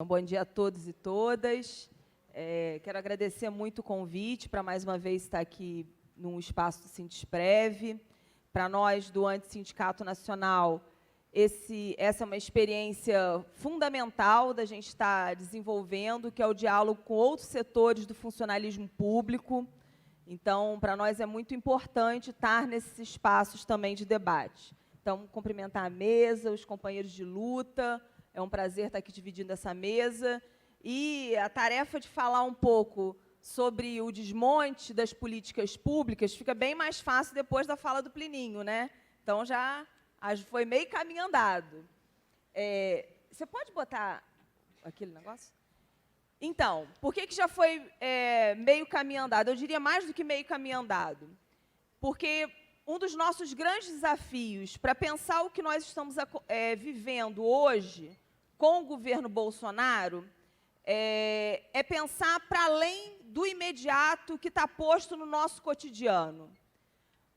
Bom dia a todos e todas. Quero agradecer muito o convite para, mais uma vez, estar aqui no espaço do Sindesprev. Para nós, do Antissindicato Nacional, essa é uma experiência fundamental da gente estar desenvolvendo, que é o diálogo com outros setores do funcionalismo público. Então, para nós é muito importante estar nesses espaços também de debate. Então, cumprimentar a mesa, os companheiros de luta. É um prazer estar aqui dividindo essa mesa. E a tarefa de falar um pouco sobre o desmonte das políticas públicas fica bem mais fácil depois da fala do Plininho, né? Então, já foi meio caminho andado. Você pode botar aquele negócio? Então, por que já foi meio caminho andado? Eu diria mais do que meio caminho andado. Porque um dos nossos grandes desafios para pensar o que nós estamos vivendo hoje com o governo Bolsonaro é pensar para além do imediato que está posto no nosso cotidiano.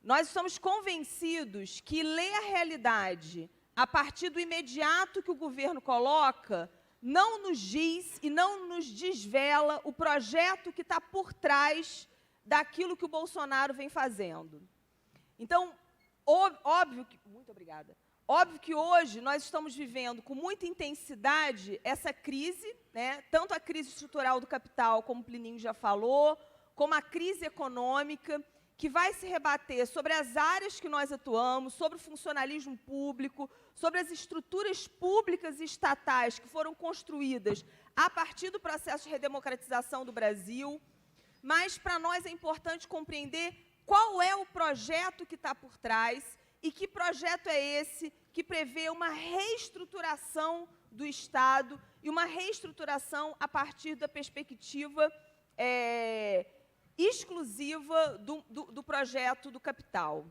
Nós estamos convencidos que ler a realidade a partir do imediato que o governo coloca não nos diz e não nos desvela o projeto que está por trás daquilo que o Bolsonaro vem fazendo. Então, óbvio que... Muito obrigada. Óbvio que hoje nós estamos vivendo com muita intensidade essa crise, né? Tanto a crise estrutural do capital, como o Plininho já falou, como a crise econômica, que vai se rebater sobre as áreas que nós atuamos, sobre o funcionalismo público, sobre as estruturas públicas e estatais que foram construídas a partir do processo de redemocratização do Brasil. Mas, para nós, é importante compreender qual é o projeto que está por trás e que projeto é esse que prevê uma reestruturação do Estado e uma reestruturação a partir da perspectiva exclusiva do projeto do capital.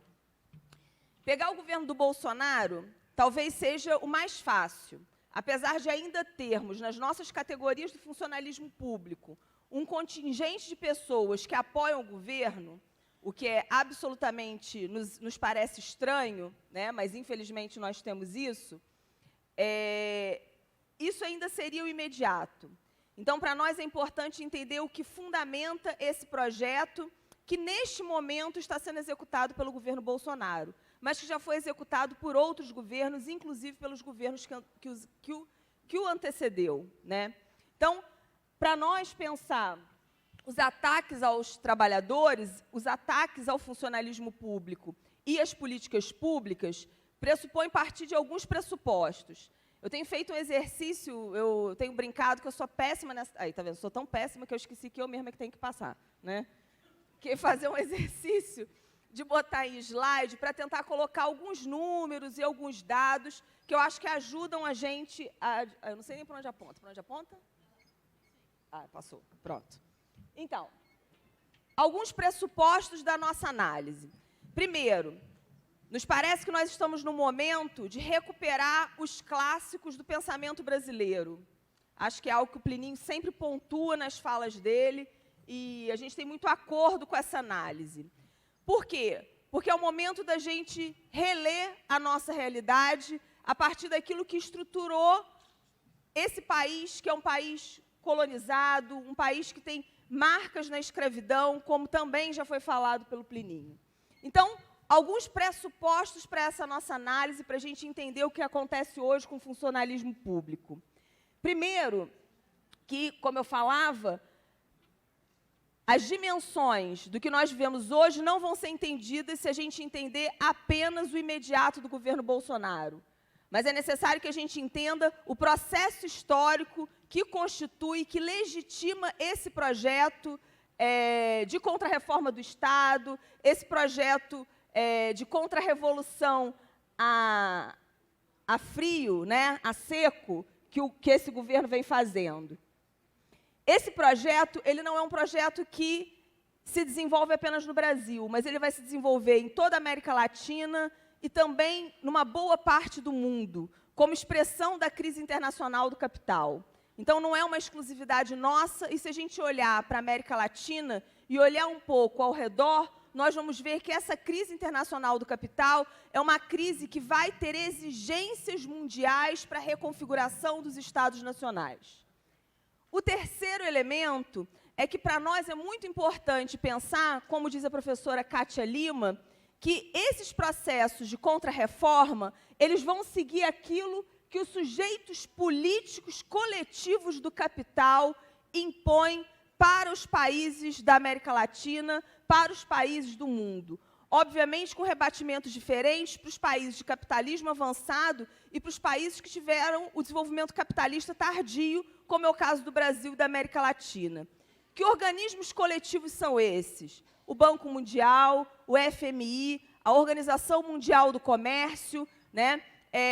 Pegar o governo do Bolsonaro talvez seja o mais fácil, apesar de ainda termos nas nossas categorias do funcionalismo público um contingente de pessoas que apoiam o governo, o que é absolutamente, nos parece estranho, né? Mas infelizmente nós temos isso, isso ainda seria o imediato. Então, para nós é importante entender o que fundamenta esse projeto, que neste momento está sendo executado pelo governo Bolsonaro, mas que já foi executado por outros governos, inclusive pelos governos que o antecedeu, né? Então, para nós pensar os ataques aos trabalhadores, os ataques ao funcionalismo público e às políticas públicas pressupõem partir de alguns pressupostos. Eu tenho feito um exercício, eu tenho brincado que eu sou péssima nessa... Aí, tá vendo? Sou tão péssima que eu esqueci que eu mesma que tenho que passar, né? Que é fazer um exercício de botar em slide para tentar colocar alguns números e alguns dados que eu acho que ajudam a gente a... Eu não sei nem para onde aponta. Para onde aponta? Ah, passou. Pronto. Então, alguns pressupostos da nossa análise. Primeiro, nos parece que nós estamos no momento de recuperar os clássicos do pensamento brasileiro. Acho que é algo que o Plininho sempre pontua nas falas dele e a gente tem muito acordo com essa análise. Por quê? Porque é o momento da gente reler a nossa realidade a partir daquilo que estruturou esse país, que é um país colonizado, um país que tem marcas na escravidão, como também já foi falado pelo Plininho. Então, alguns pressupostos para essa nossa análise, para a gente entender o que acontece hoje com o funcionalismo público. Primeiro, que, como eu falava, as dimensões do que nós vivemos hoje não vão ser entendidas se a gente entender apenas o imediato do governo Bolsonaro. Mas é necessário que a gente entenda o processo histórico que constitui, que legitima esse projeto de contra-reforma do Estado, esse projeto de contra-revolução a frio, né, a seco, que esse governo vem fazendo. Esse projeto, ele não é um projeto que se desenvolve apenas no Brasil, mas ele vai se desenvolver em toda a América Latina e também numa boa parte do mundo, como expressão da crise internacional do capital. Então, não é uma exclusividade nossa, e se a gente olhar para a América Latina e olhar um pouco ao redor, nós vamos ver que essa crise internacional do capital é uma crise que vai ter exigências mundiais para a reconfiguração dos Estados nacionais. O terceiro elemento é que, para nós, é muito importante pensar, como diz a professora Kátia Lima, que esses processos de contra-reforma, eles vão seguir aquilo que os sujeitos políticos coletivos do capital impõem para os países da América Latina, para os países do mundo. Obviamente, com rebatimentos diferentes para os países de capitalismo avançado e para os países que tiveram o desenvolvimento capitalista tardio, como é o caso do Brasil e da América Latina. Que organismos coletivos são esses? O Banco Mundial, o FMI, a Organização Mundial do Comércio, né?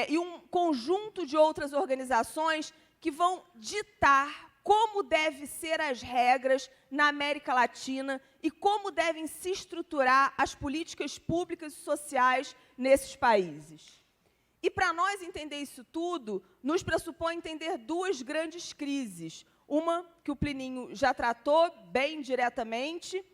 E um conjunto de outras organizações que vão ditar como devem ser as regras na América Latina e como devem se estruturar as políticas públicas e sociais nesses países. E, para nós entender isso tudo, nos pressupõe entender duas grandes crises. Uma que o Plininho já tratou bem diretamente,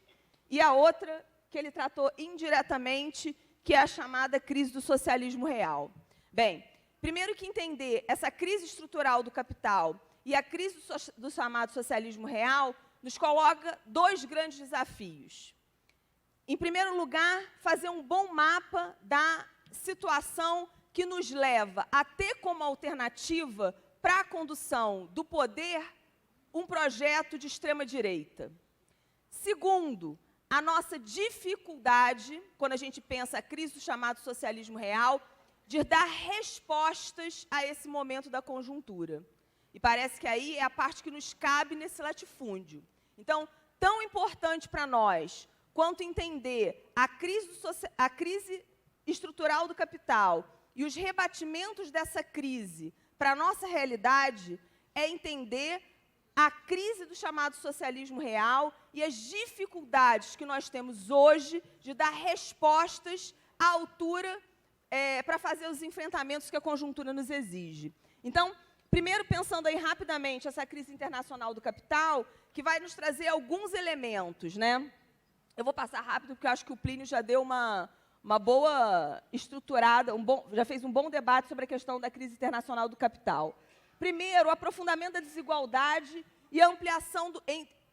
e a outra que ele tratou indiretamente, que é a chamada crise do socialismo real. Bem, primeiro que entender essa crise estrutural do capital e a crise do chamado socialismo real nos coloca dois grandes desafios. Em primeiro lugar, fazer um bom mapa da situação que nos leva a ter como alternativa para a condução do poder um projeto de extrema-direita. Segundo, a nossa dificuldade, quando a gente pensa a crise do chamado socialismo real, de dar respostas a esse momento da conjuntura. E parece que aí é a parte que nos cabe nesse latifúndio. Então, tão importante para nós quanto entender a crise estrutural do capital e os rebatimentos dessa crise para a nossa realidade é entender a crise do chamado socialismo real e as dificuldades que nós temos hoje de dar respostas à altura para fazer os enfrentamentos que a conjuntura nos exige. Então, primeiro, pensando aí rapidamente essa crise internacional do capital, que vai nos trazer alguns elementos, né? Eu vou passar rápido, porque eu acho que o Plínio já deu uma boa estruturada, já fez um bom debate sobre a questão da crise internacional do capital. Primeiro, o aprofundamento da desigualdade e a ampliação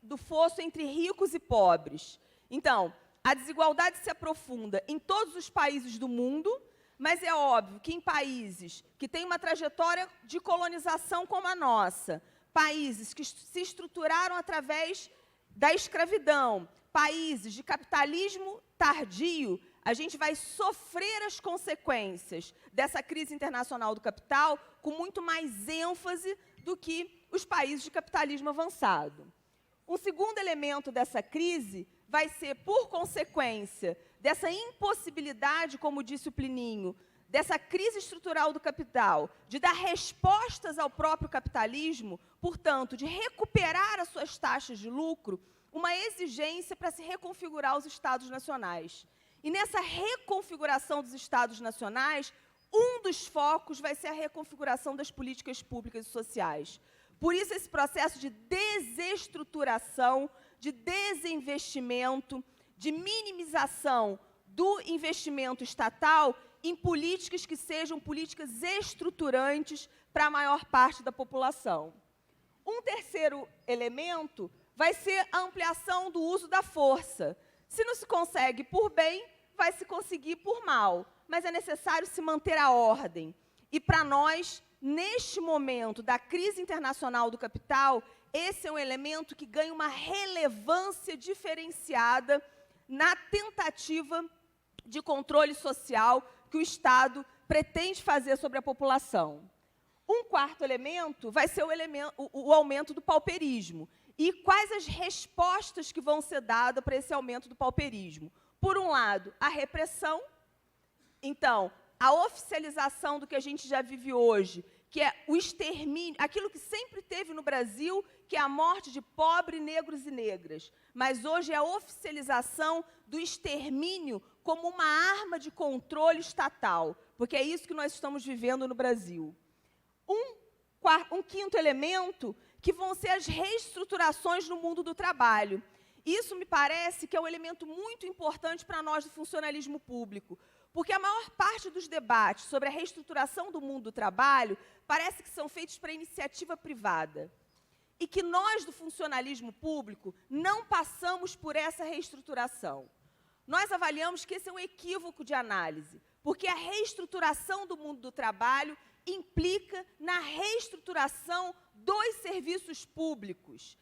do fosso entre ricos e pobres. Então, a desigualdade se aprofunda em todos os países do mundo, mas é óbvio que em países que têm uma trajetória de colonização como a nossa, países que se estruturaram através da escravidão, países de capitalismo tardio, a gente vai sofrer as consequências dessa crise internacional do capital com muito mais ênfase do que os países de capitalismo avançado. Um segundo elemento dessa crise vai ser, por consequência dessa impossibilidade, como disse o Plininho, dessa crise estrutural do capital, de dar respostas ao próprio capitalismo, portanto, de recuperar as suas taxas de lucro, uma exigência para se reconfigurar os Estados nacionais. E nessa reconfiguração dos Estados nacionais, um dos focos vai ser a reconfiguração das políticas públicas e sociais. Por isso, esse processo de desestruturação, de desinvestimento, de minimização do investimento estatal em políticas que sejam políticas estruturantes para a maior parte da população. Um terceiro elemento vai ser a ampliação do uso da força. Se não se consegue por bem, vai se conseguir por mal, mas é necessário se manter a ordem. E, para nós, neste momento da crise internacional do capital, esse é um elemento que ganha uma relevância diferenciada na tentativa de controle social que o Estado pretende fazer sobre a população. Um quarto elemento vai ser o aumento do pauperismo. E quais as respostas que vão ser dadas para esse aumento do pauperismo? Por um lado, a repressão. Então, a oficialização do que a gente já vive hoje, que é o extermínio, aquilo que sempre teve no Brasil, que é a morte de pobres, negros e negras. Mas hoje é a oficialização do extermínio como uma arma de controle estatal, porque é isso que nós estamos vivendo no Brasil. Um quinto elemento, que vão ser as reestruturações no mundo do trabalho. Isso me parece que é um elemento muito importante para nós do funcionalismo público, porque a maior parte dos debates sobre a reestruturação do mundo do trabalho parece que são feitos para iniciativa privada. e que nós, do funcionalismo público, não passamos por essa reestruturação. Nós avaliamos que esse é um equívoco de análise, porque a reestruturação do mundo do trabalho implica na reestruturação dos serviços públicos,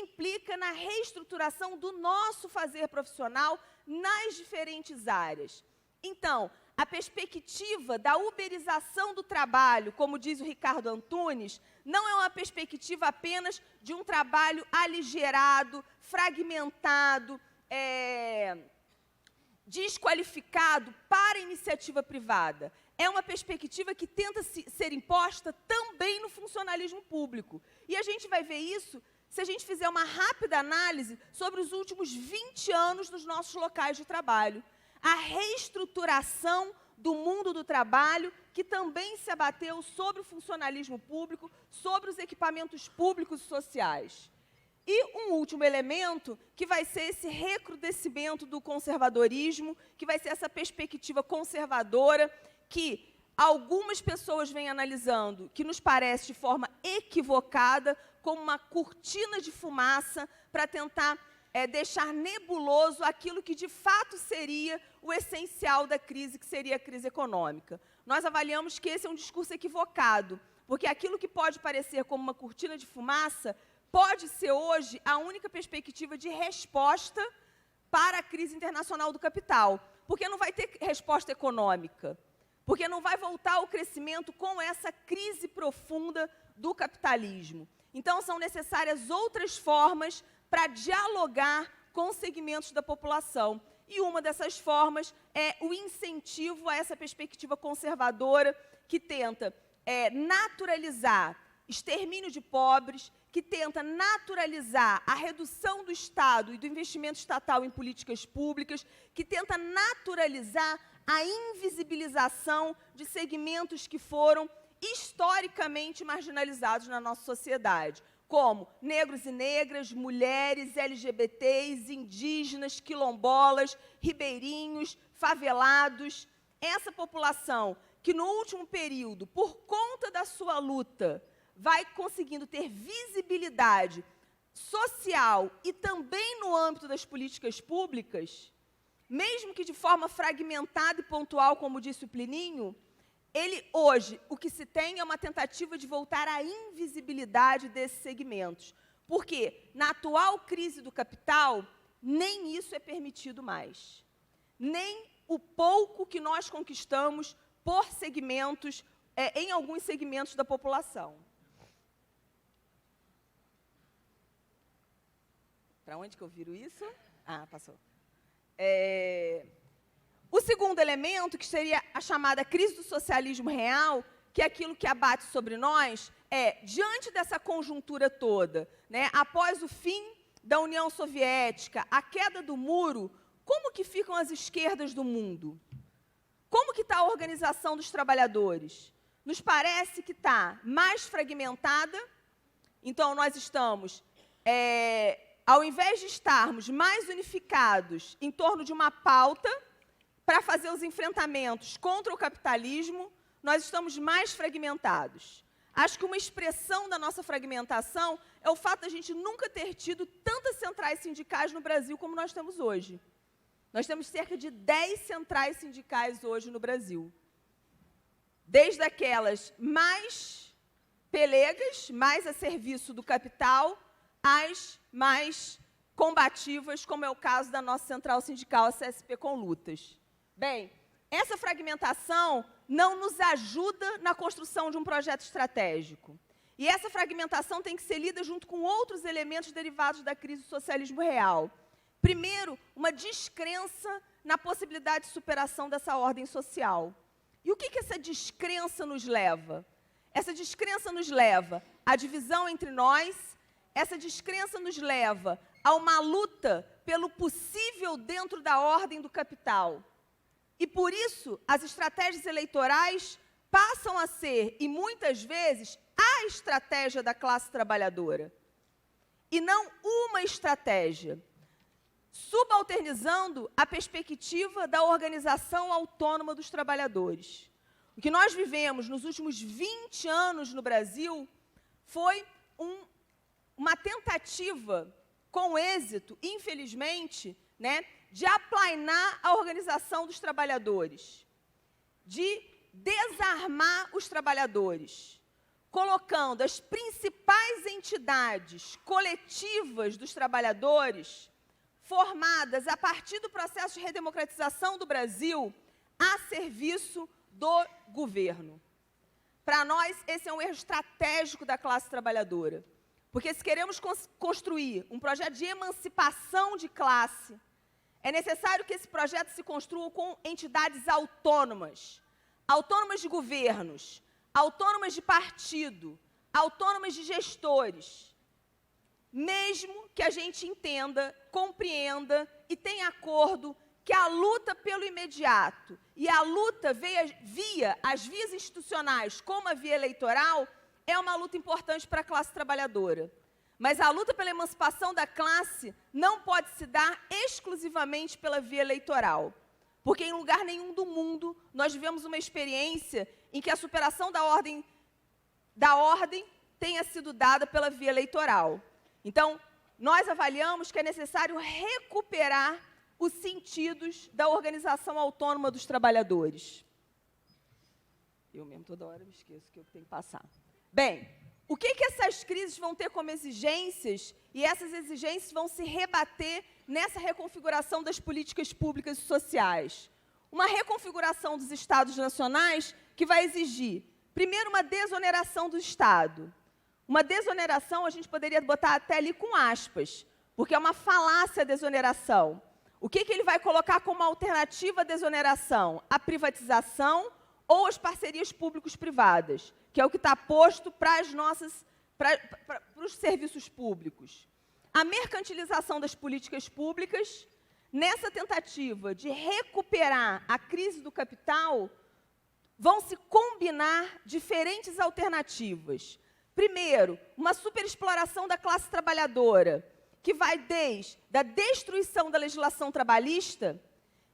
implica na reestruturação do nosso fazer profissional nas diferentes áreas. Então, a perspectiva da uberização do trabalho, como diz o Ricardo Antunes, não é uma perspectiva apenas de um trabalho aligerado, fragmentado, desqualificado para a iniciativa privada. É uma perspectiva que tenta ser imposta também no funcionalismo público. E a gente vai ver isso se a gente fizer uma rápida análise sobre os últimos 20 anos dos nossos locais de trabalho. A reestruturação do mundo do trabalho, que também se abateu sobre o funcionalismo público, sobre os equipamentos públicos e sociais. E um último elemento, que vai ser esse recrudescimento do conservadorismo, que vai ser essa perspectiva conservadora, que algumas pessoas vêm analisando, que nos parece de forma equivocada, como uma cortina de fumaça para tentar deixar nebuloso aquilo que de fato seria o essencial da crise, que seria a crise econômica. Nós avaliamos que esse é um discurso equivocado, porque aquilo que pode parecer como uma cortina de fumaça pode ser hoje a única perspectiva de resposta para a crise internacional do capital, porque não vai ter resposta econômica, porque não vai voltar ao crescimento com essa crise profunda do capitalismo. Então, são necessárias outras formas para dialogar com segmentos da população. E uma dessas formas é o incentivo a essa perspectiva conservadora que tenta naturalizar extermínio de pobres, que tenta naturalizar a redução do Estado e do investimento estatal em políticas públicas, que tenta naturalizar a invisibilização de segmentos que foram historicamente marginalizados na nossa sociedade, como negros e negras, mulheres, LGBTs, indígenas, quilombolas, ribeirinhos, favelados. Essa população que, no último período, por conta da sua luta, vai conseguindo ter visibilidade social e também no âmbito das políticas públicas, mesmo que de forma fragmentada e pontual, como disse o Plininho, hoje, o que se tem é uma tentativa de voltar à invisibilidade desses segmentos. Porque, na atual crise do capital, nem isso é permitido mais. Nem o pouco que nós conquistamos por segmentos, em alguns segmentos da população. Para onde que eu viro isso? Ah, passou. O segundo elemento, que seria a chamada crise do socialismo real, que é aquilo que abate sobre nós, diante dessa conjuntura toda, após o fim da União Soviética, a queda do muro, como que ficam as esquerdas do mundo? Como que está a organização dos trabalhadores? Nos parece que está mais fragmentada, então nós estamos, ao invés de estarmos mais unificados em torno de uma pauta, para fazer os enfrentamentos contra o capitalismo, nós estamos mais fragmentados. Acho que uma expressão da nossa fragmentação é o fato de a gente nunca ter tido tantas centrais sindicais no Brasil como nós temos hoje. Nós temos cerca de 10 centrais sindicais hoje no Brasil. Desde aquelas mais pelegas, mais a serviço do capital, às mais combativas, como é o caso da nossa central sindical, a CSP com Lutas. Bem, essa fragmentação não nos ajuda na construção de um projeto estratégico. E essa fragmentação tem que ser lida junto com outros elementos derivados da crise do socialismo real. Primeiro, uma descrença na possibilidade de superação dessa ordem social. E o que essa descrença nos leva? Essa descrença nos leva à divisão entre nós, essa descrença nos leva a uma luta pelo possível dentro da ordem do capital. E, por isso, as estratégias eleitorais passam a ser, e muitas vezes, a estratégia da classe trabalhadora. E não uma estratégia, subalternizando a perspectiva da organização autônoma dos trabalhadores. O que nós vivemos nos últimos 20 anos no Brasil foi tentativa, com êxito, infelizmente, né, de aplainar a organização dos trabalhadores, de desarmar os trabalhadores, colocando as principais entidades coletivas dos trabalhadores, formadas a partir do processo de redemocratização do Brasil, a serviço do governo. Para nós, esse é um erro estratégico da classe trabalhadora, porque se queremos construir um projeto de emancipação de classe, é necessário que esse projeto se construa com entidades autônomas, autônomas de governos, autônomas de partido, autônomas de gestores, mesmo que a gente entenda, compreenda e tenha acordo que a luta pelo imediato e a luta via as vias institucionais, como a via eleitoral, é uma luta importante para a classe trabalhadora. Mas a luta pela emancipação da classe não pode se dar exclusivamente pela via eleitoral, porque em lugar nenhum do mundo nós vivemos uma experiência em que a superação da ordem tenha sido dada pela via eleitoral. Então, nós avaliamos que é necessário recuperar os sentidos da organização autônoma dos trabalhadores. Eu mesmo toda hora me esqueço que eu tenho que passar. Bem, o que essas crises vão ter como exigências, e essas exigências vão se rebater nessa reconfiguração das políticas públicas e sociais? Uma reconfiguração dos Estados nacionais que vai exigir, primeiro, uma desoneração do Estado. Uma desoneração, a gente poderia botar até ali com aspas, porque é uma falácia a desoneração. O que ele vai colocar como alternativa à desoneração? A privatização ou as parcerias públicos-privadas, que é o que está posto para os serviços públicos. A mercantilização das políticas públicas, nessa tentativa de recuperar a crise do capital, vão se combinar diferentes alternativas. Primeiro, uma superexploração da classe trabalhadora, que vai desde a destruição da legislação trabalhista,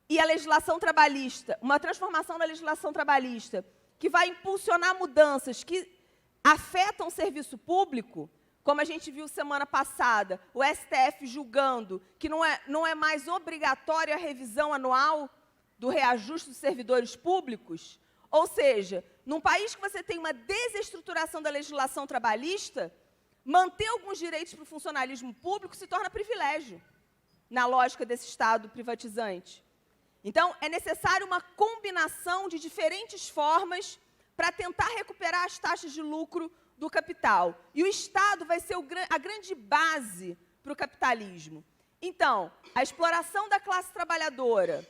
e a legislação trabalhista, uma transformação da legislação trabalhista, que vai impulsionar mudanças que afetam o serviço público, como a gente viu semana passada, o STF julgando que não é mais obrigatória a revisão anual do reajuste dos servidores públicos. Ou seja, num país que você tem uma desestruturação da legislação trabalhista, manter alguns direitos para o funcionalismo público se torna privilégio, na lógica desse Estado privatizante. Então, é necessário uma combinação de diferentes formas para tentar recuperar as taxas de lucro do capital. E o Estado vai ser a grande base para o capitalismo. Então, a exploração da classe trabalhadora,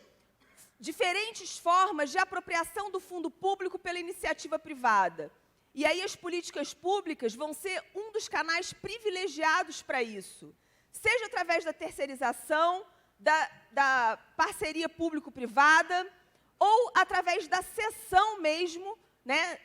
diferentes formas de apropriação do fundo público pela iniciativa privada. E aí as políticas públicas vão ser um dos canais privilegiados para isso, seja através da terceirização, da parceria público-privada, ou através da cessão mesmo, né,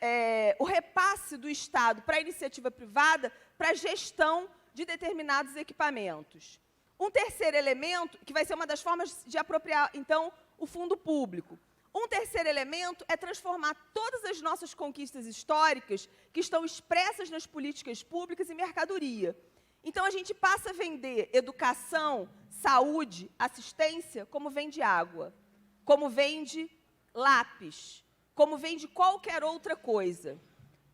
o repasse do Estado para a iniciativa privada, para a gestão de determinados equipamentos. Um terceiro elemento, que vai ser uma das formas de apropriar, então, o fundo público. Um terceiro elemento é transformar todas as nossas conquistas históricas que estão expressas nas políticas públicas em mercadoria. Então, a gente passa a vender educação, saúde, assistência, como vende água, como vende lápis, como vende qualquer outra coisa.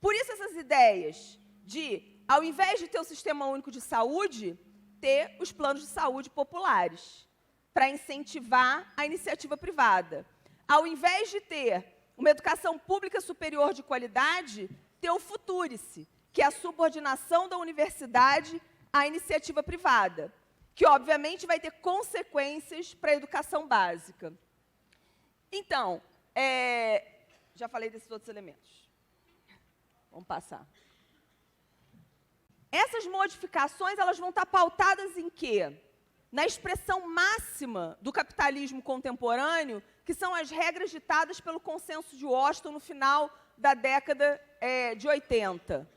Por isso, essas ideias de, ao invés de ter o Sistema Único de Saúde, ter os planos de saúde populares, para incentivar a iniciativa privada. Ao invés de ter uma educação pública superior de qualidade, ter o Futurice, que é a subordinação da universidade à iniciativa privada, que, obviamente, vai ter consequências para a educação básica. Então, já falei desses outros elementos. Vamos passar. Essas modificações, elas vão estar pautadas em quê? Na expressão máxima do capitalismo contemporâneo, que são as regras ditadas pelo Consenso de Washington no final da década de 80.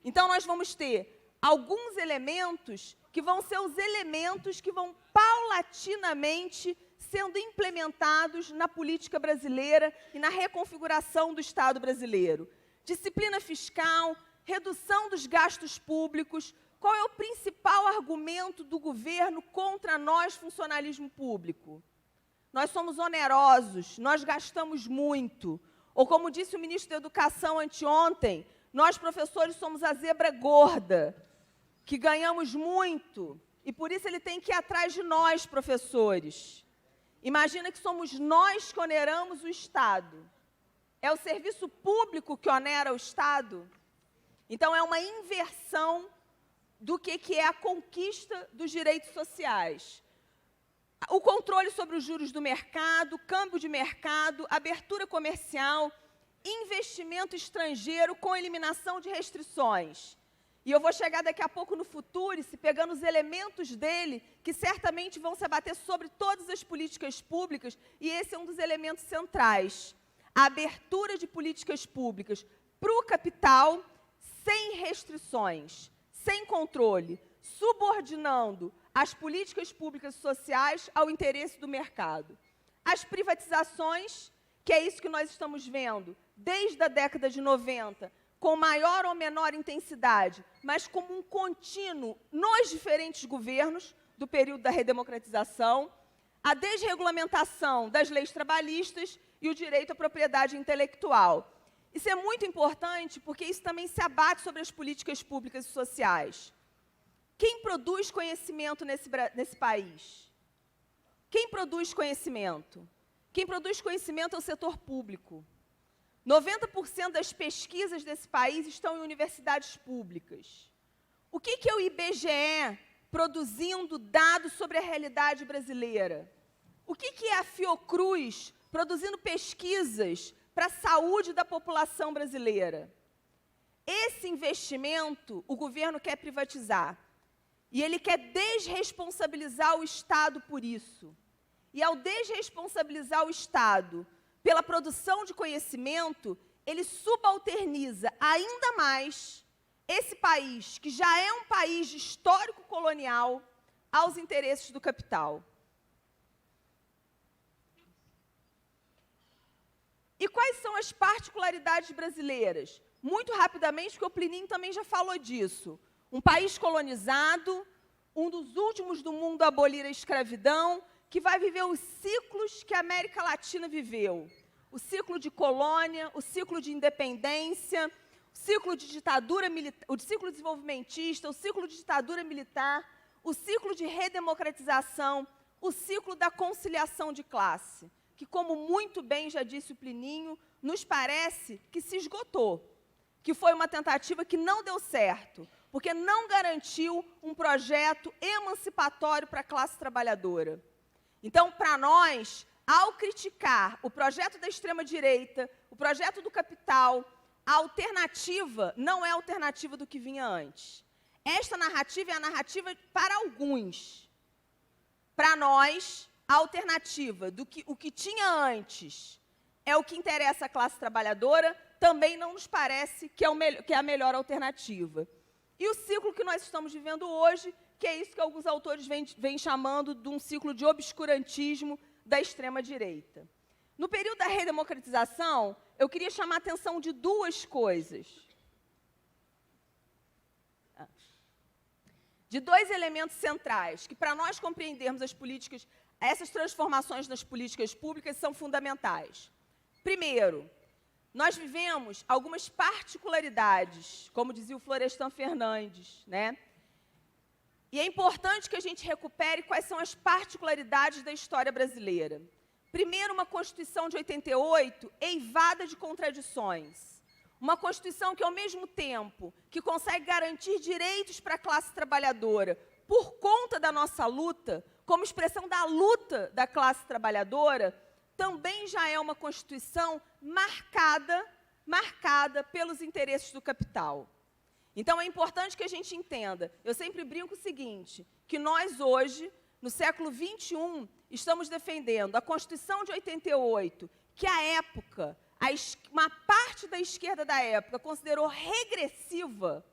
Então, nós vamos ter alguns elementos que vão ser os elementos que vão paulatinamente sendo implementados na política brasileira e na reconfiguração do Estado brasileiro. Disciplina fiscal, redução dos gastos públicos, qual é o principal argumento do governo contra nós, funcionalismo público? Nós somos onerosos, nós gastamos muito. Ou como disse o ministro da Educação anteontem, nós, professores, somos a zebra gorda, que ganhamos muito, e por isso ele tem que ir atrás de nós, professores. Imagina que somos nós que oneramos o Estado. É o serviço público que onera o Estado? Então, é uma inversão do que é a conquista dos direitos sociais. O controle sobre os juros do mercado, câmbio de mercado, abertura comercial, investimento estrangeiro com eliminação de restrições. E eu vou chegar daqui a pouco no Futurice, pegando os elementos dele, que certamente vão se abater sobre todas as políticas públicas, e esse é um dos elementos centrais. A abertura de políticas públicas para o capital, sem restrições, sem controle, subordinando as políticas públicas sociais ao interesse do mercado. As privatizações, que é isso que nós estamos vendo desde a década de 90, com maior ou menor intensidade, mas como um contínuo nos diferentes governos do período da redemocratização, a desregulamentação das leis trabalhistas e o direito à propriedade intelectual. Isso é muito importante porque isso também se abate sobre as políticas públicas e sociais. Quem produz conhecimento nesse país? Quem produz conhecimento? Quem produz conhecimento é o setor público. 90% das pesquisas desse país estão em universidades públicas. O que é o IBGE produzindo dados sobre a realidade brasileira? O que é a Fiocruz produzindo pesquisas para a saúde da população brasileira? Esse investimento o governo quer privatizar. E ele quer desresponsabilizar o Estado por isso. E ao desresponsabilizar o Estado pela produção de conhecimento, ele subalterniza ainda mais esse país, que já é um país de histórico colonial, aos interesses do capital. E quais são as particularidades brasileiras? Muito rapidamente, porque o Plinio também já falou disso. Um país colonizado, um dos últimos do mundo a abolir a escravidão, que vai viver os ciclos que a América Latina viveu. O ciclo de colônia, o ciclo de independência, o ciclo de ditadura militar, o ciclo desenvolvimentista, o ciclo de ditadura militar, o ciclo de redemocratização, o ciclo da conciliação de classe, que, como muito bem já disse o Plinio, nos parece que se esgotou, que foi uma tentativa que não deu certo, porque não garantiu um projeto emancipatório para a classe trabalhadora. Então, para nós, ao criticar o projeto da extrema-direita, o projeto do capital, a alternativa não é a alternativa do que vinha antes. Esta narrativa é a narrativa para alguns. Para nós, a alternativa do que o que tinha antes é o que interessa à classe trabalhadora, também não nos parece que é a melhor alternativa. E o ciclo que nós estamos vivendo hoje, que é isso que alguns autores vêm chamando de um ciclo de obscurantismo da extrema-direita. No período da redemocratização, eu queria chamar a atenção de duas coisas. De dois elementos centrais, que para nós compreendermos as políticas, essas transformações nas políticas públicas são fundamentais. Primeiro, nós vivemos algumas particularidades, como dizia o Florestan Fernandes, né? E é importante que a gente recupere quais são as particularidades da história brasileira. Primeiro, uma Constituição de 88 eivada de contradições. Uma Constituição que, ao mesmo tempo, que consegue garantir direitos para a classe trabalhadora por conta da nossa luta, como expressão da luta da classe trabalhadora, também já é uma Constituição marcada pelos interesses do capital. Então, é importante que a gente entenda, eu sempre brinco o seguinte, que nós hoje, no século XXI, estamos defendendo a Constituição de 88, que à época, uma parte da esquerda da época considerou regressiva,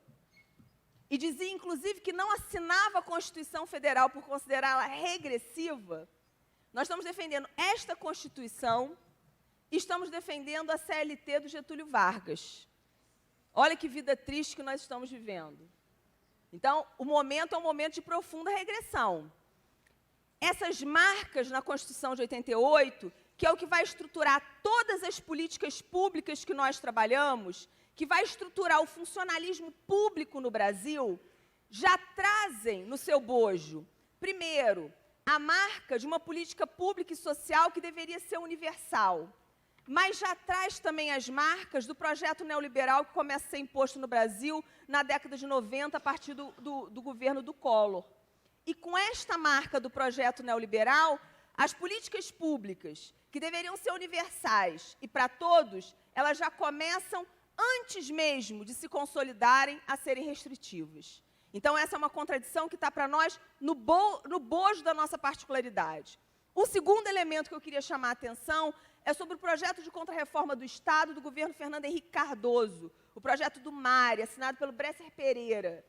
e dizia, inclusive, que não assinava a Constituição Federal por considerá-la regressiva. Nós estamos defendendo esta Constituição e estamos defendendo a CLT do Getúlio Vargas. Olha que vida triste que nós estamos vivendo. Então, o momento é um momento de profunda regressão. Essas marcas na Constituição de 88, que é o que vai estruturar todas as políticas públicas que nós trabalhamos, que vai estruturar o funcionalismo público no Brasil, já trazem no seu bojo, primeiro, a marca de uma política pública e social que deveria ser universal, mas já traz também as marcas do projeto neoliberal que começa a ser imposto no Brasil na década de 90, a partir do governo do Collor. E com esta marca do projeto neoliberal, as políticas públicas, que deveriam ser universais e para todos, elas já começam, antes mesmo de se consolidarem, a serem restritivas. Então, essa é uma contradição que está para nós no bojo da nossa particularidade. O segundo elemento que eu queria chamar a atenção é sobre o projeto de contrarreforma do Estado do governo Fernando Henrique Cardoso, o projeto do MARE, assinado pelo Bresser Pereira,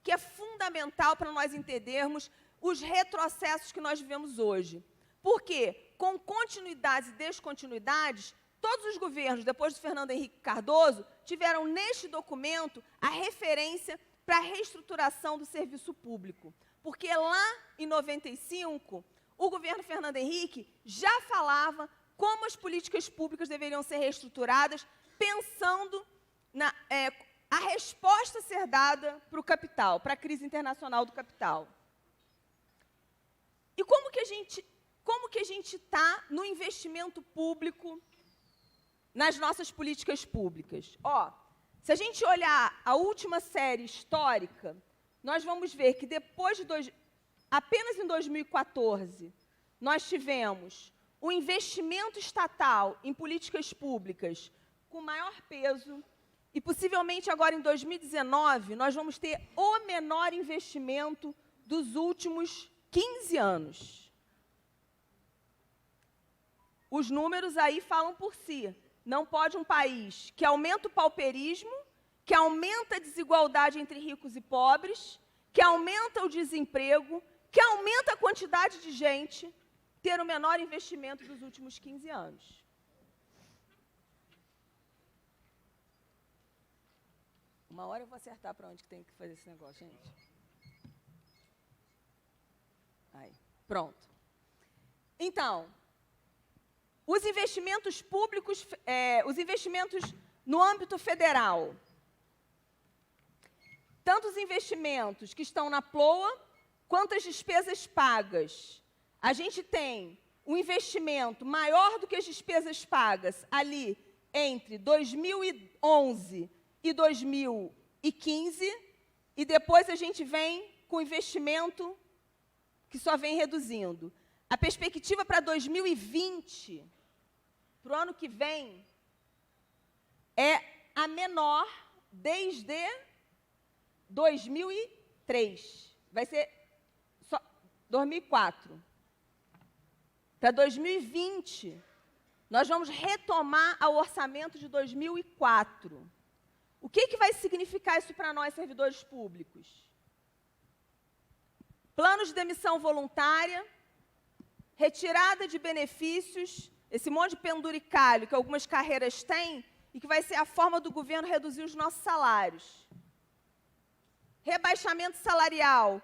que é fundamental para nós entendermos os retrocessos que nós vivemos hoje. Porque, com continuidades e descontinuidades, todos os governos, depois do Fernando Henrique Cardoso, tiveram neste documento a referência para a reestruturação do serviço público. Porque lá, em 95, o governo Fernando Henrique já falava como as políticas públicas deveriam ser reestruturadas, pensando a resposta a ser dada para o capital, para a crise internacional do capital. E como que a gente está no investimento público nas nossas políticas públicas? Se a gente olhar a última série histórica, nós vamos ver que apenas em 2014, nós tivemos o investimento estatal em políticas públicas com maior peso e, possivelmente, agora em 2019, nós vamos ter o menor investimento dos últimos 15 anos. Os números aí falam por si. Não pode um país que aumenta o pauperismo, que aumenta a desigualdade entre ricos e pobres, que aumenta o desemprego, que aumenta a quantidade de gente, ter o menor investimento dos últimos 15 anos. Uma hora eu vou acertar para onde que tem que fazer esse negócio, gente. Aí, pronto. Então, os investimentos públicos, os investimentos no âmbito federal, tanto os investimentos que estão na PLOA, quanto as despesas pagas. A gente tem um investimento maior do que as despesas pagas ali entre 2011 e 2015, e depois a gente vem com investimento que só vem reduzindo. A perspectiva para 2020, para o ano que vem, é a menor desde 2003. Vai ser só 2004. Para 2020, nós vamos retomar ao orçamento de 2004. O que vai significar isso para nós, servidores públicos? Plano de demissão voluntária, retirada de benefícios, esse monte de penduricalho que algumas carreiras têm e que vai ser a forma do governo reduzir os nossos salários. Rebaixamento salarial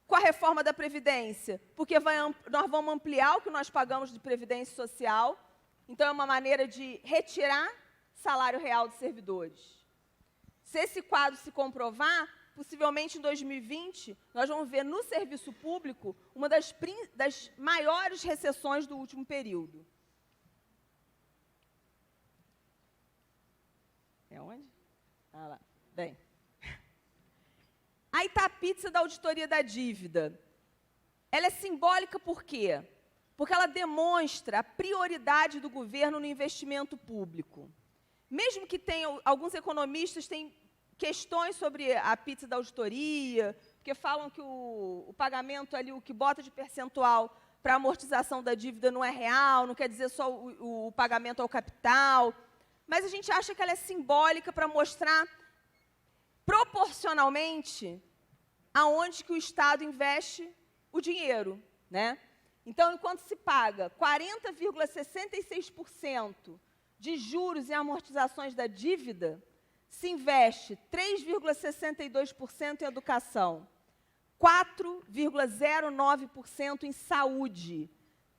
com a reforma da Previdência, porque nós vamos ampliar o que nós pagamos de Previdência Social, então é uma maneira de retirar salário real dos servidores. Se esse quadro se comprovar, possivelmente em 2020, nós vamos ver no serviço público uma das maiores recessões do último período. É onde? Ah, lá. Bem. A Itapizza da Auditoria da Dívida. Ela é simbólica por quê? Porque ela demonstra a prioridade do governo no investimento público. Mesmo que alguns economistas têm questões sobre a pizza da auditoria, porque falam que o pagamento ali, o que bota de percentual para amortização da dívida não é real, não quer dizer só o pagamento ao capital, mas a gente acha que ela é simbólica para mostrar proporcionalmente aonde que o Estado investe o dinheiro, né? Então, enquanto se paga 40,66% de juros e amortizações da dívida, se investe 3,62% em educação, 4,09% em saúde,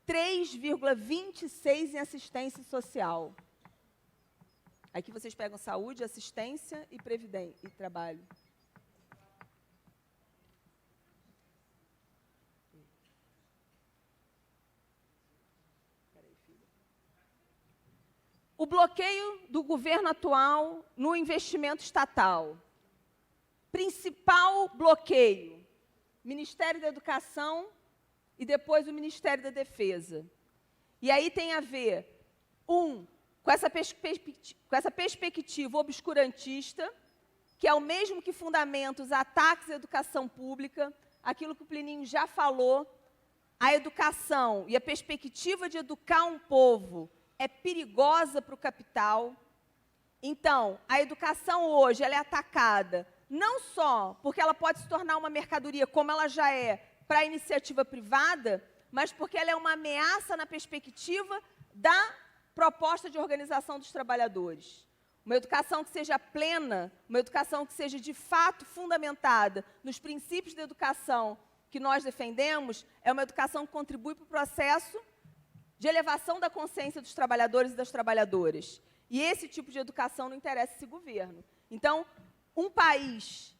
3,26% em assistência social. Aqui vocês pegam saúde, assistência e previdência e trabalho. O bloqueio do governo atual no investimento estatal. Principal bloqueio, Ministério da Educação e depois o Ministério da Defesa. E aí tem a ver, com essa perspectiva obscurantista, que é o mesmo que fundamenta os ataques à educação pública, aquilo que o Plinio já falou, a educação e a perspectiva de educar um povo é perigosa para o capital. Então, a educação hoje ela é atacada não só porque ela pode se tornar uma mercadoria, como ela já é, para a iniciativa privada, mas porque ela é uma ameaça na perspectiva da proposta de organização dos trabalhadores. Uma educação que seja plena, uma educação que seja de fato fundamentada nos princípios da educação que nós defendemos, é uma educação que contribui para o processo de elevação da consciência dos trabalhadores e das trabalhadoras. E esse tipo de educação não interessa esse governo. Então, um país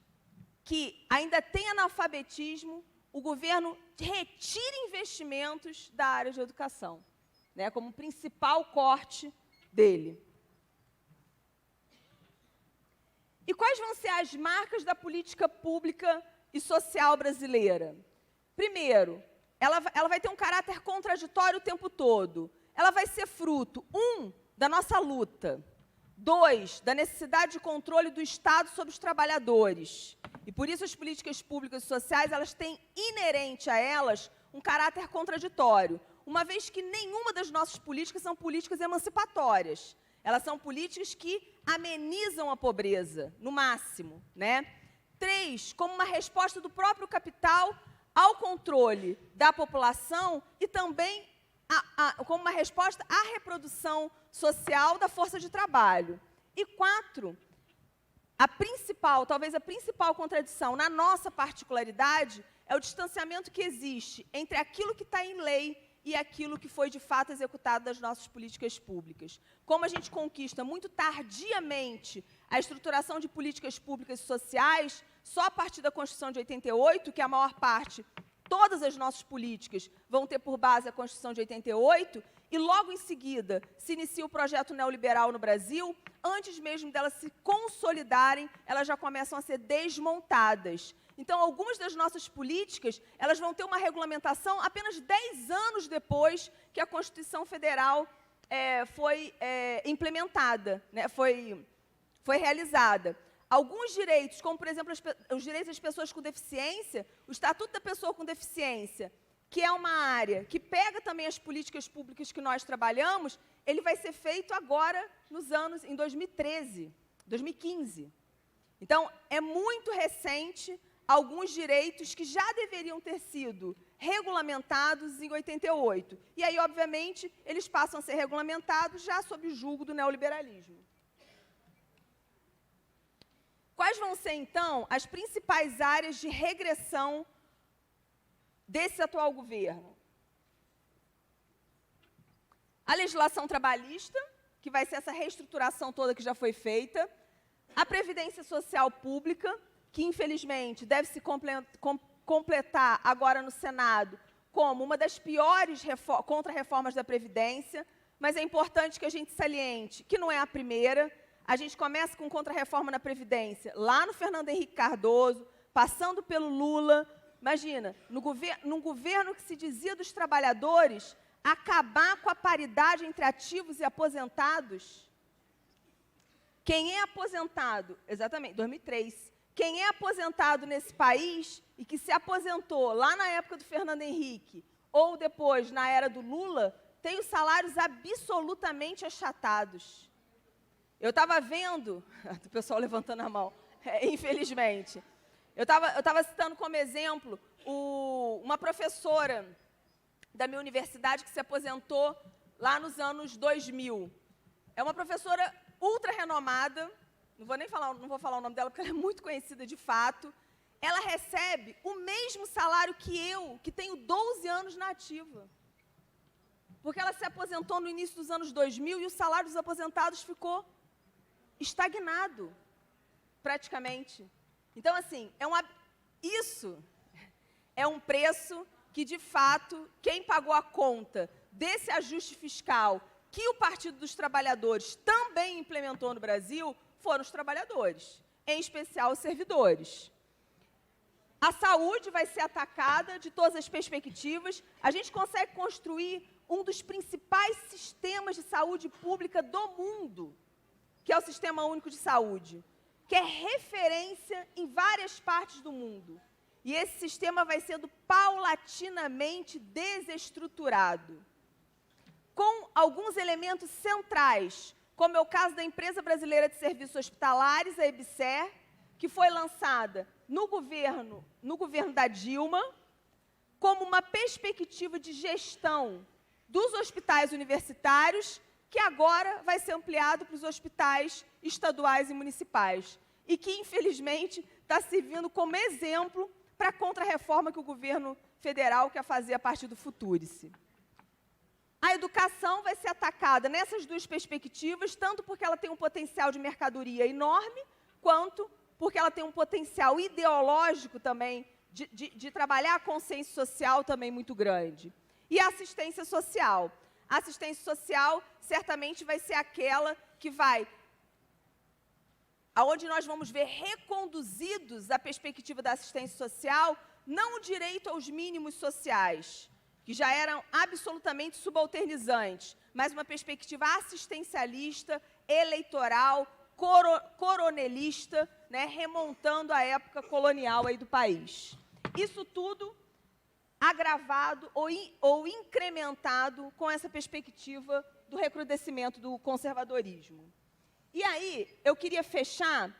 que ainda tem analfabetismo, o governo retira investimentos da área de educação, né, como principal corte dele. E quais vão ser as marcas da política pública e social brasileira? Primeiro, ela vai ter um caráter contraditório o tempo todo. Ela vai ser fruto, da nossa luta. 2, da necessidade de controle do Estado sobre os trabalhadores. E por isso as políticas públicas e sociais, elas têm inerente a elas um caráter contraditório, uma vez que nenhuma das nossas políticas são políticas emancipatórias. Elas são políticas que amenizam a pobreza, no máximo, né? 3, como uma resposta do próprio capital ao controle da população e também como uma resposta à reprodução social da força de trabalho. E 4, talvez a principal contradição na nossa particularidade é o distanciamento que existe entre aquilo que está em lei e aquilo que foi de fato executado das nossas políticas públicas. Como a gente conquista muito tardiamente a estruturação de políticas públicas e sociais, só a partir da Constituição de 88, que a maior parte, todas as nossas políticas vão ter por base a Constituição de 88, e logo em seguida se inicia o projeto neoliberal no Brasil, antes mesmo delas se consolidarem, elas já começam a ser desmontadas. Então, algumas das nossas políticas, elas vão ter uma regulamentação apenas 10 anos depois que a Constituição Federal foi implementada, né, foi realizada. Alguns direitos, como, por exemplo, os direitos das pessoas com deficiência, o Estatuto da Pessoa com Deficiência, que é uma área que pega também as políticas públicas que nós trabalhamos, ele vai ser feito agora, em 2013, 2015. Então, é muito recente alguns direitos que já deveriam ter sido regulamentados em 88. E aí, obviamente, eles passam a ser regulamentados já sob o jugo do neoliberalismo. Quais vão ser, então, as principais áreas de regressão desse atual governo? A legislação trabalhista, que vai ser essa reestruturação toda que já foi feita, a previdência social pública, que, infelizmente, deve se completar agora no Senado como uma das piores contra-reformas da Previdência, mas é importante que a gente saliente que não é a primeira. A gente começa com contra-reforma na Previdência, lá no Fernando Henrique Cardoso, passando pelo Lula. Imagina, num governo que se dizia dos trabalhadores, acabar com a paridade entre ativos e aposentados. Quem é aposentado? Exatamente, 2003. Quem é aposentado nesse país e que se aposentou lá na época do Fernando Henrique ou depois na era do Lula, tem os salários absolutamente achatados. Eu estava vendo, o pessoal levantando a mão, infelizmente, eu estava citando como exemplo uma professora da minha universidade que se aposentou lá nos anos 2000. É uma professora ultra renomada, não vou falar o nome dela porque ela é muito conhecida de fato, ela recebe o mesmo salário que eu, que tenho 12 anos na ativa. Porque ela se aposentou no início dos anos 2000 e o salário dos aposentados ficou estagnado, praticamente. Então, assim, isso é um preço que, de fato, quem pagou a conta desse ajuste fiscal que o Partido dos Trabalhadores também implementou no Brasil foram os trabalhadores, em especial os servidores. A saúde vai ser atacada de todas as perspectivas. A gente consegue construir um dos principais sistemas de saúde pública do mundo, que é o Sistema Único de Saúde, que é referência em várias partes do mundo. E esse sistema vai sendo paulatinamente desestruturado, com alguns elementos centrais, como é o caso da Empresa Brasileira de Serviços Hospitalares, a EBSER, que foi lançada no governo da Dilma, como uma perspectiva de gestão dos hospitais universitários, que agora vai ser ampliado para os hospitais estaduais e municipais, e que, infelizmente, está servindo como exemplo para a contra-reforma que o governo federal quer fazer a partir do Futurice. A educação vai ser atacada nessas duas perspectivas, tanto porque ela tem um potencial de mercadoria enorme, quanto porque ela tem um potencial ideológico também, de trabalhar a consciência social também muito grande. E a assistência social. A assistência social certamente vai ser aquela que vai, aonde nós vamos ver reconduzidos a perspectiva da assistência social, não o direito aos mínimos sociais, que já eram absolutamente subalternizantes, mas uma perspectiva assistencialista, eleitoral, coronelista, né, remontando a época colonial aí do país. Isso tudo agravado ou incrementado com essa perspectiva do recrudescimento do conservadorismo. E aí, eu queria fechar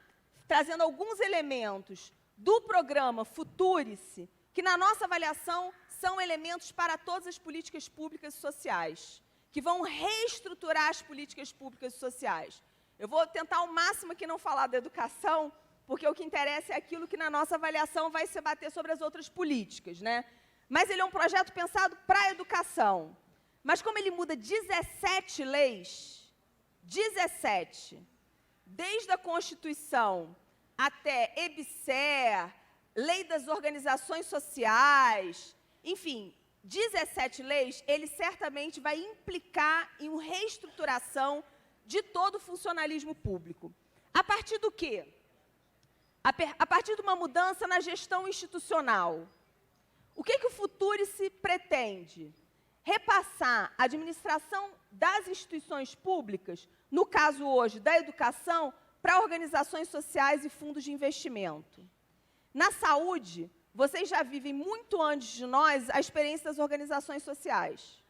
trazendo alguns elementos do programa Futurice, que, na nossa avaliação, são elementos para todas as políticas públicas e sociais, que vão reestruturar as políticas públicas e sociais. Eu vou tentar ao máximo aqui não falar da educação, porque o que interessa é aquilo que, na nossa avaliação, vai se bater sobre as outras políticas, né? Mas ele é um projeto pensado para a educação. Mas como ele muda 17 leis, 17, desde a Constituição até EBSER, Lei das Organizações Sociais, enfim, 17 leis, ele certamente vai implicar em uma reestruturação de todo o funcionalismo público. A partir do quê? A partir de uma mudança na gestão institucional. O que o Futurice pretende? Repassar a administração das instituições públicas, no caso hoje da educação, para organizações sociais e fundos de investimento. Na saúde, vocês já vivem muito antes de nós a experiência das organizações sociais.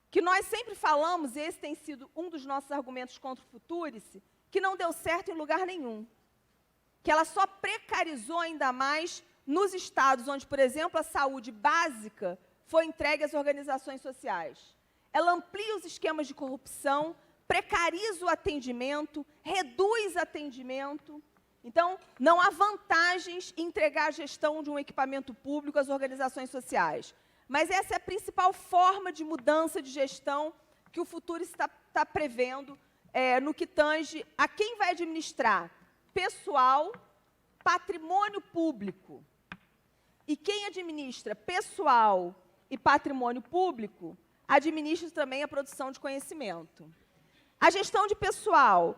Que nós sempre falamos, e esse tem sido um dos nossos argumentos contra o Futurice, que não deu certo em lugar nenhum. Que ela só precarizou ainda mais nos estados onde, por exemplo, a saúde básica foi entregue às organizações sociais. Ela amplia os esquemas de corrupção, precariza o atendimento, reduz atendimento. Então, não há vantagens em entregar a gestão de um equipamento público às organizações sociais. Mas essa é a principal forma de mudança de gestão que o Futurice está prevendo no que tange a quem vai administrar pessoal, patrimônio público. E quem administra pessoal e patrimônio público, administra também a produção de conhecimento. A gestão de pessoal,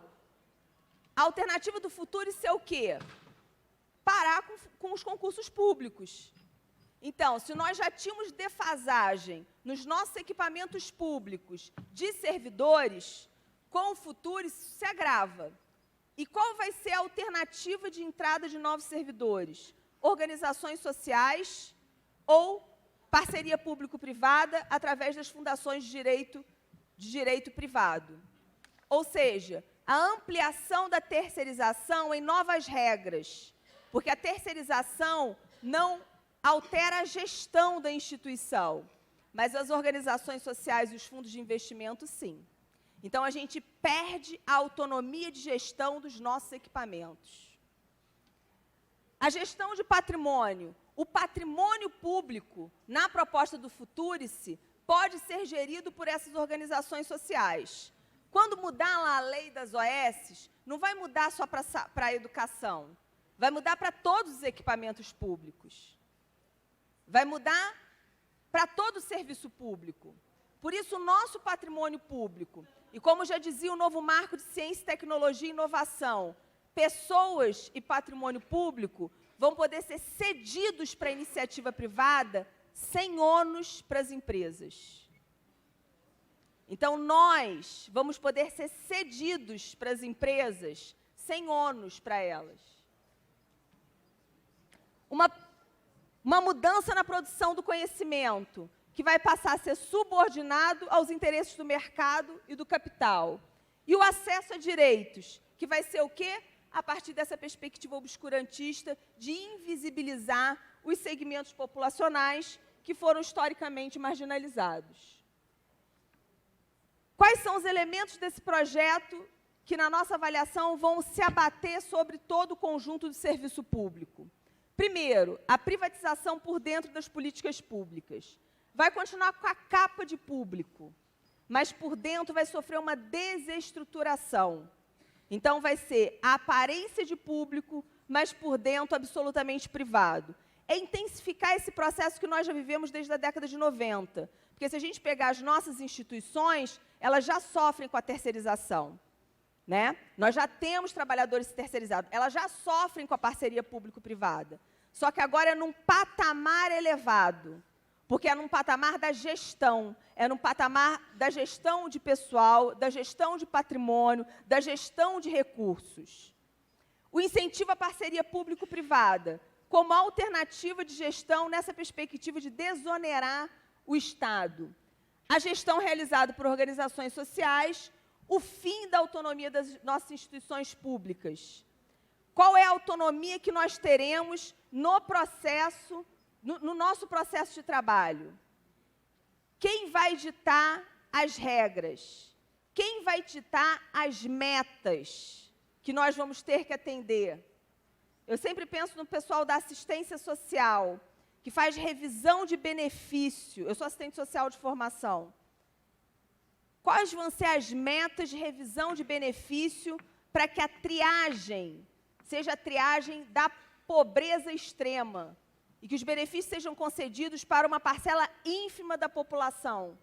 a alternativa do Futurice é o quê? Parar com os concursos públicos. Então, se nós já tínhamos defasagem nos nossos equipamentos públicos de servidores, com o Futurice isso se agrava. E qual vai ser a alternativa de entrada de novos servidores? Organizações sociais ou parceria público-privada através das fundações de direito privado. Ou seja, a ampliação da terceirização em novas regras, porque a terceirização não altera a gestão da instituição, mas as organizações sociais e os fundos de investimento, sim. Então, a gente perde a autonomia de gestão dos nossos equipamentos. A gestão de patrimônio. O patrimônio público, na proposta do Futurice, pode ser gerido por essas organizações sociais. Quando mudar lá a lei das OS, não vai mudar só para a educação, vai mudar para todos os equipamentos públicos. Vai mudar para todo o serviço público. Por isso, o nosso patrimônio público, e como já dizia o novo marco de ciência, tecnologia e inovação, pessoas e patrimônio público vão poder ser cedidos para a iniciativa privada sem ônus para as empresas. Então, nós vamos poder ser cedidos para as empresas sem ônus para elas. Uma mudança na produção do conhecimento, que vai passar a ser subordinado aos interesses do mercado e do capital. E o acesso a direitos, que vai ser o quê? A partir dessa perspectiva obscurantista de invisibilizar os segmentos populacionais que foram historicamente marginalizados. Quais são os elementos desse projeto que, na nossa avaliação, vão se abater sobre todo o conjunto do serviço público? Primeiro, a privatização por dentro das políticas públicas. Vai continuar com a capa de público, mas por dentro vai sofrer uma desestruturação. Então, vai ser a aparência de público, mas por dentro absolutamente privado. É intensificar esse processo que nós já vivemos desde a década de 90. Porque se a gente pegar as nossas instituições, elas já sofrem com a terceirização. Né? Nós já temos trabalhadores terceirizados, elas já sofrem com a parceria público-privada. Só que agora é num patamar elevado. Porque é num patamar da gestão, é num patamar da gestão de pessoal, da gestão de patrimônio, da gestão de recursos. O incentivo à parceria público-privada, como alternativa de gestão nessa perspectiva de desonerar o Estado. A gestão realizada por organizações sociais, o fim da autonomia das nossas instituições públicas. Qual é a autonomia que nós teremos no processo, no nosso processo de trabalho? Quem vai ditar as regras? Quem vai ditar as metas que nós vamos ter que atender? Eu sempre penso no pessoal da assistência social, que faz revisão de benefício. Eu sou assistente social de formação. Quais vão ser as metas de revisão de benefício para que a triagem seja a triagem da pobreza extrema? E que os benefícios sejam concedidos para uma parcela ínfima da população.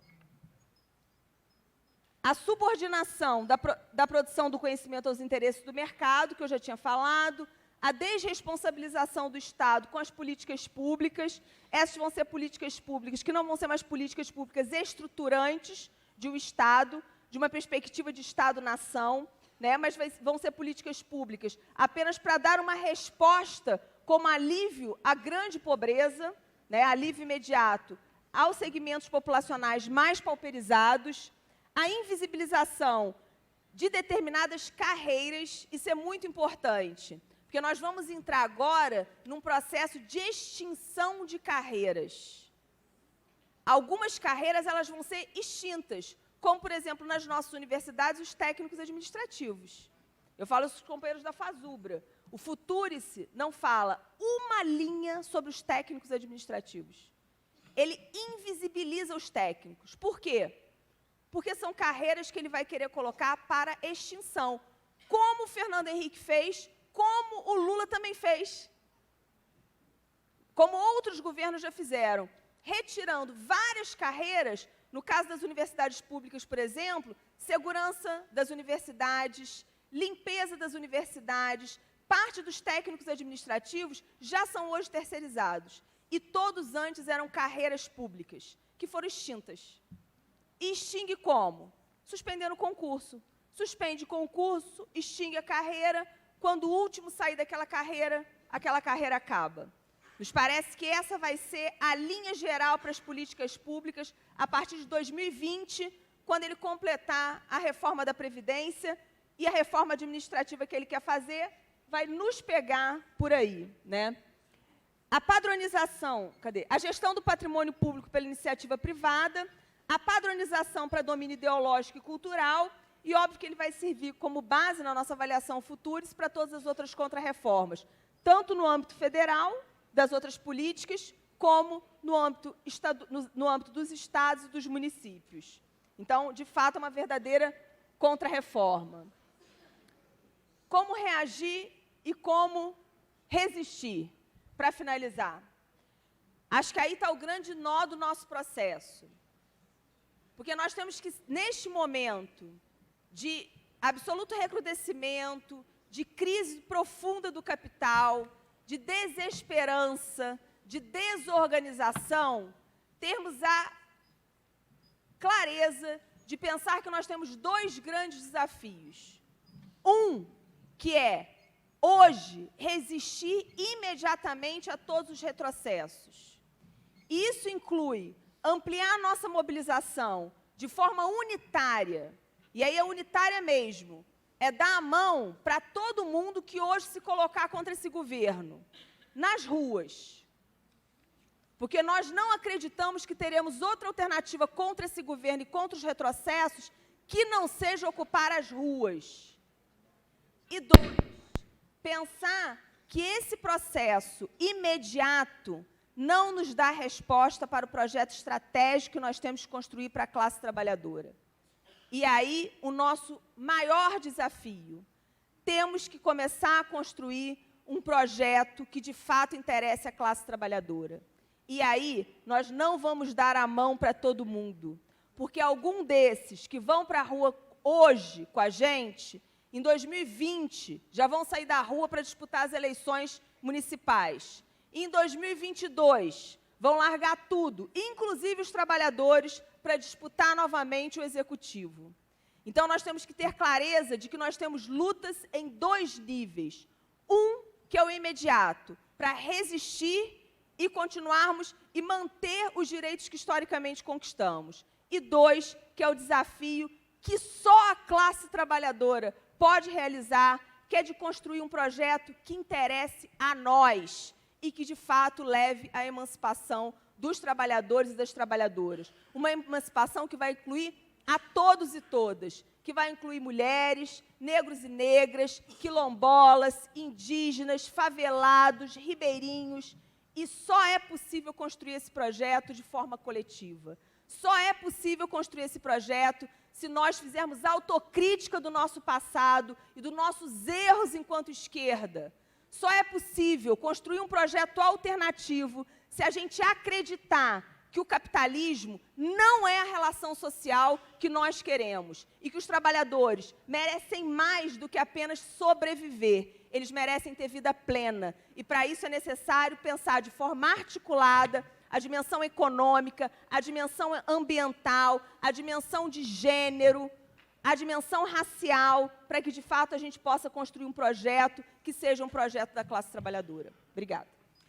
A subordinação da produção do conhecimento aos interesses do mercado, que eu já tinha falado, a desresponsabilização do Estado com as políticas públicas. Essas vão ser políticas públicas que não vão ser mais políticas públicas estruturantes de um Estado, de uma perspectiva de Estado-nação, né? Mas vão ser políticas públicas apenas para dar uma resposta como alívio à grande pobreza, né, alívio imediato aos segmentos populacionais mais pauperizados, a invisibilização de determinadas carreiras, isso é muito importante, porque nós vamos entrar agora num processo de extinção de carreiras. Algumas carreiras elas vão ser extintas, como, por exemplo, nas nossas universidades, os técnicos administrativos. Eu falo isso com os companheiros da FASUBRA. O Futurice não fala uma linha sobre os técnicos administrativos. Ele invisibiliza os técnicos. Por quê? Porque são carreiras que ele vai querer colocar para extinção. Como o Fernando Henrique fez, como o Lula também fez. Como outros governos já fizeram. Retirando várias carreiras, no caso das universidades públicas, por exemplo, segurança das universidades, limpeza das universidades. Parte dos técnicos administrativos já são hoje terceirizados. E todos antes eram carreiras públicas, que foram extintas. E extingue como? Suspendendo o concurso. Suspende concurso, extingue a carreira. Quando o último sair daquela carreira, aquela carreira acaba. Nos parece que essa vai ser a linha geral para as políticas públicas a partir de 2020, quando ele completar a reforma da Previdência e a reforma administrativa que ele quer fazer, vai nos pegar por aí, né? A padronização, a gestão do patrimônio público pela iniciativa privada, a padronização para domínio ideológico e cultural e óbvio que ele vai servir como base na nossa avaliação futuris para todas as outras contrarreformas, tanto no âmbito federal, das outras políticas, como no âmbito dos estados e dos municípios. Então, de fato, é uma verdadeira contrarreforma. Como reagir e como resistir? Para finalizar, acho que aí está o grande nó do nosso processo. Porque nós temos que, neste momento de absoluto recrudescimento, de crise profunda do capital, de desesperança, de desorganização, termos a clareza de pensar que nós temos dois grandes desafios. Um, que é, hoje, resistir imediatamente a todos os retrocessos. Isso inclui ampliar a nossa mobilização de forma unitária, e aí é unitária mesmo, é dar a mão para todo mundo que hoje se colocar contra esse governo, nas ruas. Porque nós não acreditamos que teremos outra alternativa contra esse governo e contra os retrocessos que não seja ocupar as ruas. E dois, pensar que esse processo imediato não nos dá resposta para o projeto estratégico que nós temos que construir para a classe trabalhadora. E aí, o nosso maior desafio, temos que começar a construir um projeto que, de fato, interesse a classe trabalhadora. E aí, nós não vamos dar a mão para todo mundo, porque algum desses que vão para a rua hoje com a gente, em 2020, já vão sair da rua para disputar as eleições municipais. Em 2022, vão largar tudo, inclusive os trabalhadores, para disputar novamente o executivo. Então, nós temos que ter clareza de que nós temos lutas em dois níveis. Um, que é o imediato, para resistir e continuarmos e manter os direitos que historicamente conquistamos. E dois, que é o desafio que só a classe trabalhadora pode realizar, que é de construir um projeto que interesse a nós e que, de fato, leve à emancipação dos trabalhadores e das trabalhadoras. Uma emancipação que vai incluir a todos e todas, que vai incluir mulheres, negros e negras, quilombolas, indígenas, favelados, ribeirinhos. E só é possível construir esse projeto de forma coletiva. Só é possível construir esse projeto se nós fizermos autocrítica do nosso passado e dos nossos erros enquanto esquerda. Só é possível construir um projeto alternativo se a gente acreditar que o capitalismo não é a relação social que nós queremos e que os trabalhadores merecem mais do que apenas sobreviver. Eles merecem ter vida plena. E, para isso, é necessário pensar de forma articulada a dimensão econômica, a dimensão ambiental, a dimensão de gênero, a dimensão racial, para que, de fato, a gente possa construir um projeto que seja um projeto da classe trabalhadora. Obrigada.